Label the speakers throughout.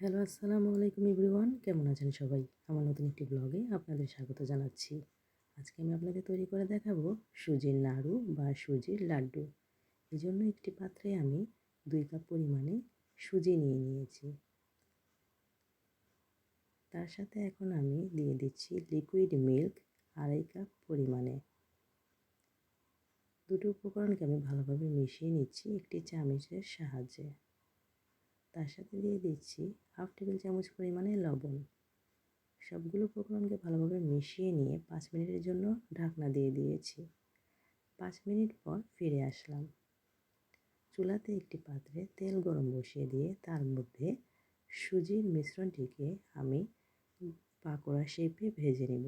Speaker 1: Hello, আসসালামু আলাইকুম everyone. কেমন আছেন সবাই? আমার নতুন একটি ব্লগে আপনাদের স্বাগত জানাচ্ছি। আজকে আমি আপনাদের তৈরি করে দেখাবো সুজির নাড়ু বা সুজির লাড্ডু। এজন্য একটি পাত্রে আমি 2 কাপ পরিমাণে সুজি নিয়ে নিয়েছি। তার সাথে এখন আমি দিয়ে দিচ্ছি লিকুইড মিল্ক 2.5 কাপ পরিমাণে। দুটো উপকরণকে আমি ভালোভাবে মিশিয়ে নিচ্ছি একটি চামচের সাহায্যে। তার সাথে দিয়ে দিচ্ছি হাফ টেবিল চামচ পরিমাণে লবণ। সবগুলো উপকরণকে ভালোভাবে মিশিয়ে নিয়ে 5 মিনিটের জন্য ঢাকনা দিয়ে দিয়েছি। 5 মিনিট পর ফিরে আসলাম। চুলাতে একটি পাত্রে তেল গরম বসিয়ে দিয়ে তার মধ্যে সুজির মিশ্রণটিকে আমি পাকোড়া শেপে ভেজে নেব।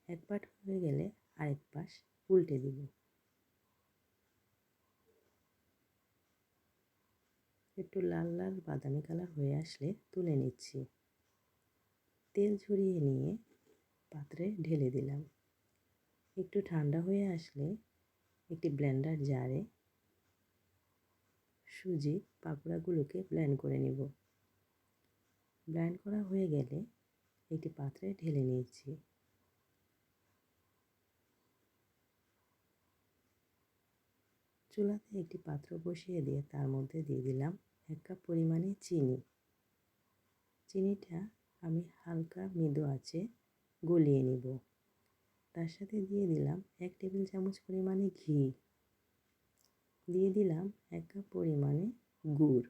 Speaker 1: এক পাশ হয়ে গেলে আরেক পাশ উল্টে দিব। একটু লাল লাল বাদামি কালার হয়ে আসলে তুলে নিচ্ছি। তেল ঝরিয়ে নিয়ে পাত্রে ঢেলে দিলাম। একটু ঠান্ডা হয়ে আসলে একটি ব্লেন্ডার জারে সুজি পাকোড়াগুলোকে ব্লেন্ড করে নেব। ব্লেন্ড করা হয়ে গেলে একটি পাত্রে ঢেলে নিয়েছি। চুলাতে একটি পাত্র বসিয়ে দিয়ে তার মধ্যে দিয়ে দিলাম 1 কাপ পরিমাণে চিনি। চিনিটা আমি হালকা মৃদু আঁচে গলিয়ে নেব। তার সাথে দিয়ে দিলাম 1 টেবিল চামচ পরিমাণে ঘি। দিয়ে দিলাম 1 কাপ পরিমাণে গুড়।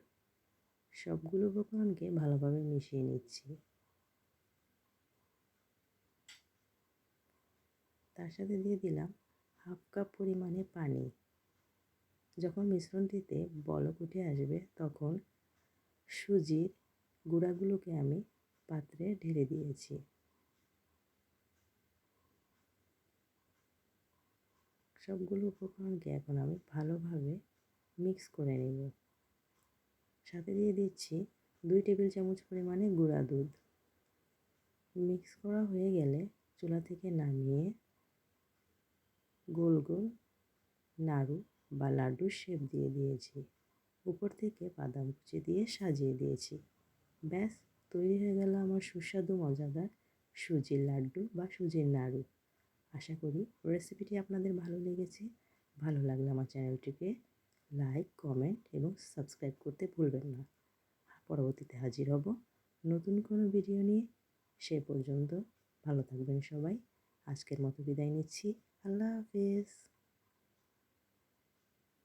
Speaker 1: সবগুলো উপকরণকে ভালোভাবে মিশিয়ে নিচ্ছি। তার সাথে দিয়ে দিলাম হাফ কাপ পরিমাণে পানি। যখন মিশ্রণটিতে বলক উঠে আসবে তখন সুজির গুঁড়াগুলোকে আমি পাত্রে ঢেলে দিয়েছি। সবগুলো উপকরণকে এখন আমি ভালোভাবে মিক্স করে নেব। সাথে দিয়ে দিচ্ছি 2 টেবিল চামচ পরিমাণে গুঁড়া দুধ। মিক্স করা হয়ে গেলে চুলা থেকে নামিয়ে গোল গোল নাড়ু বা লাড্ডুর শেপ দিয়ে দিয়েছি। উপর থেকে বাদাম কুচি দিয়ে সাজিয়ে দিয়েছি। ব্যাস, তৈরি হয়ে গেল আমার সুস্বাদু মজাদার সুজির লাড্ডু বা সুজির নাড়ু। আশা করি রেসিপিটি আপনাদের ভালো লেগেছে। ভালো লাগলে আমার চ্যানেলটিকে লাইক, কমেন্ট এবং সাবস্ক্রাইব করতে ভুলবেন না। পরবর্তীতে হাজির হব নতুন কোনো ভিডিও নিয়ে। সে পর্যন্ত ভালো থাকবেন সবাই। আজকের মতো বিদায় নিচ্ছি। আল্লাহ হাফেজ।